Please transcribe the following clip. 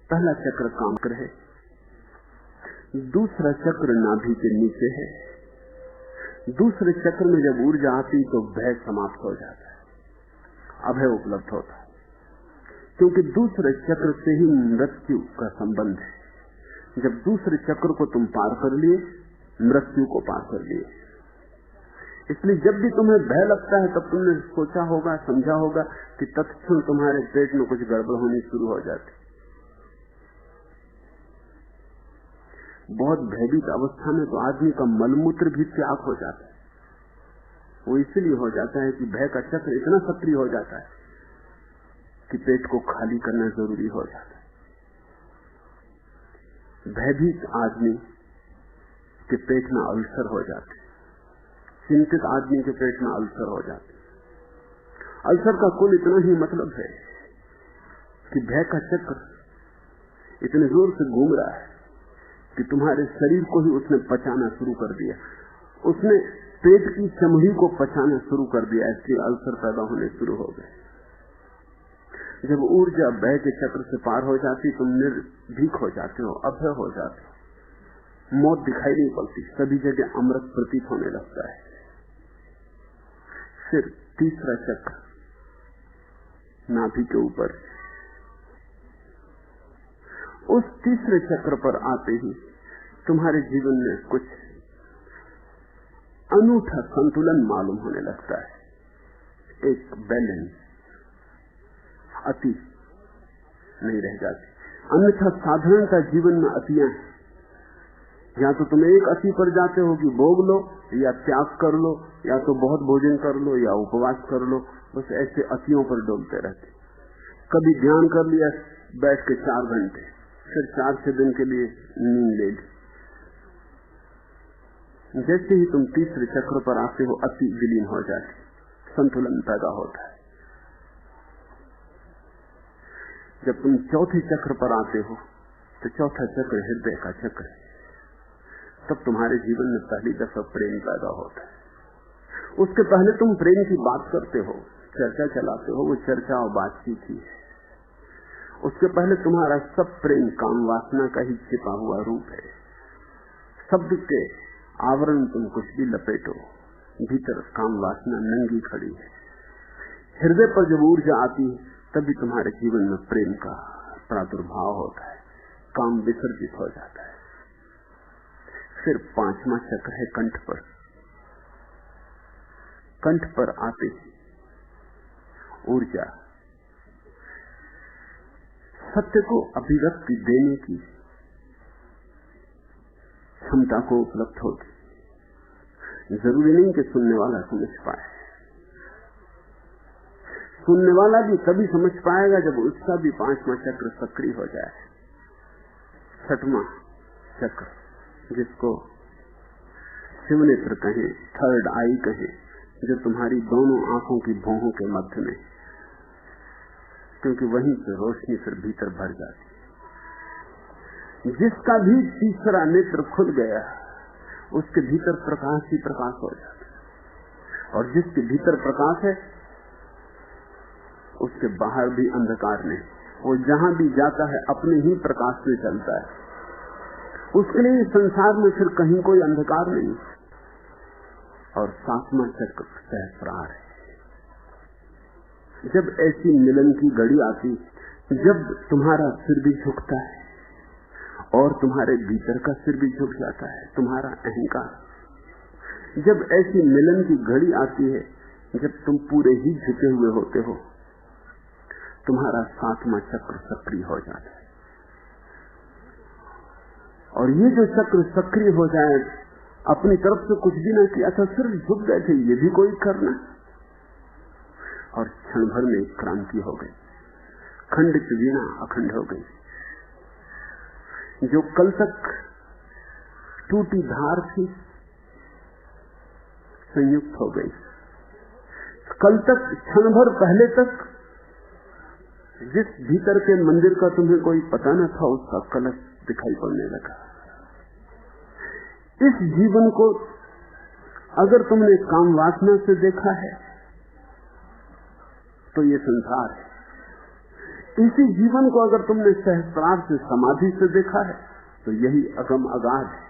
पहला चक्र काम करे, दूसरा चक्र नाभि के नीचे है। दूसरे चक्र में जब ऊर्जा आती तो भय समाप्त हो जाता है, अभय उपलब्ध होता है, क्योंकि दूसरे चक्र से ही मृत्यु का संबंध है। जब दूसरे चक्र को तुम पार कर लिए, मृत्यु को पार कर लिए। इसलिए जब भी तुम्हें भय लगता है तब तुमने सोचा होगा, समझा होगा कि तत्क्षण तुम्हारे पेट में कुछ गड़बड़ होनी शुरू हो जाती। बहुत भयभीत अवस्था में तो आदमी का मलमूत्र भी त्याग हो जाता है। वो इसलिए हो जाता है कि भय का चक्र इतना सक्रिय हो जाता है कि पेट को खाली करना जरूरी हो जाता है। भयभीत आदमी के पेट में अल्सर हो जाते, चिंतित आदमी के पेट में अल्सर हो जाते। अल्सर का कुल इतना ही मतलब है कि भय का चक्र इतने जोर से घूम रहा है कि तुम्हारे शरीर को ही उसने पचाना शुरू कर दिया। उसने पेट की चमड़ी को पचाना शुरू कर दिया, इसलिए अल्सर पैदा होने शुरू हो गए। जब ऊर्जा भय के चक्र से पार हो जाती तुम निर्भीक हो जाते हो, अभय हो जाते हो, मौत दिखाई नहीं पड़ती, सभी जगह अमृत प्रतीत होने लगता है। फिर तीसरा चक्र नाभि के ऊपर, उस तीसरे चक्र पर आते ही तुम्हारे जीवन में कुछ अनूठा संतुलन मालूम होने लगता है, एक बैलेंस, अति नहीं रह जाती। अन्यथा साधारणता जीवन में अतियां हैं, या तो तुम एक अति पर जाते हो कि भोग लो या त्याग कर लो, या तो बहुत भोजन कर लो या उपवास कर लो, बस ऐसे अतियों पर डोलते रहते। कभी ध्यान कर लिया बैठ के 4 घंटे, फिर 4-6 दिन के लिए नींद ले ली। जैसे ही तुम तीसरे चक्र पर आते हो अति विलीन हो जाती, संतुलन पैदा होता है। जब तुम चौथे चक्र पर आते हो तो चौथा चक्र हृदय का चक्र है। तब तुम्हारे जीवन में पहली दफा प्रेम पैदा होता है। उसके पहले तुम प्रेम की बात करते हो, चर्चा चलाते हो, वो चर्चा और बातचीत ही है। उसके पहले तुम्हारा सब प्रेम काम वासना का ही छिपा हुआ रूप है। शब्द के आवरण तुम कुछ भी लपेटो, भीतर काम वासना नंगी खड़ी है। हृदय पर जब ऊर्जा आती है तभी तुम्हारे जीवन में प्रेम का प्रादुर्भाव होता है, काम विसर्जित हो जाता है। फिर 5वां चक्र है कंठ पर। कंठ पर आते ही ऊर्जा सत्य को अभिव्यक्ति देने की क्षमता को उपलब्ध होती। जरूरी नहीं कि सुनने वाला समझ पाए, सुनने वाला भी तभी समझ पाएगा जब उसका भी 5वां चक्र सक्रिय हो जाए। 6वां चक्र, जिसको शिवनेत्र कहें, थर्ड आई कहें, जो तुम्हारी दोनों आंखों की भौहों के मध्य में, क्योंकि वहीं से रोशनी फिर भीतर भर जाती। जिसका भी तीसरा नेत्र खुल गया उसके भीतर प्रकाश ही प्रकाश हो जाता है, और जिसके भीतर प्रकाश है उसके बाहर भी अंधकार नहीं। वो जहां भी जाता है अपने ही प्रकाश में चलता है, उसके लिए संसार में फिर कहीं कोई अंधकार नहीं। और 7वां चक्र सहस्रार है। जब ऐसी मिलन की घड़ी आती, जब तुम्हारा सिर भी झुकता है और तुम्हारे भीतर का सिर भी झुक जाता है, तुम्हारा अहंकार, जब ऐसी मिलन की घड़ी आती है, जब तुम पूरे ही झुके हुए होते हो, तुम्हारा 7वां चक्र सक्रिय हो जाता है। और ये जो चक्र सक्रिय हो जाए, अपनी तरफ से कुछ भी ना किया था, सिर्फ झुक गए थे, ये भी कोई करना, और क्षण भर में क्रांति हो गई, खंडित वीणा अखंड हो गई। जो कल तक टूटी धार थी संयुक्त हो गई। कल तक, क्षण भर पहले तक जिस भीतर के मंदिर का तुम्हें कोई पता न था, उसका कलश दिखाई पड़ने लगा। इस जीवन को अगर तुमने काम वासना से देखा है तो ये संसार है। इसी जीवन को अगर तुमने सहस्त्रार से समाधि से देखा है तो यही अगम अगाध है।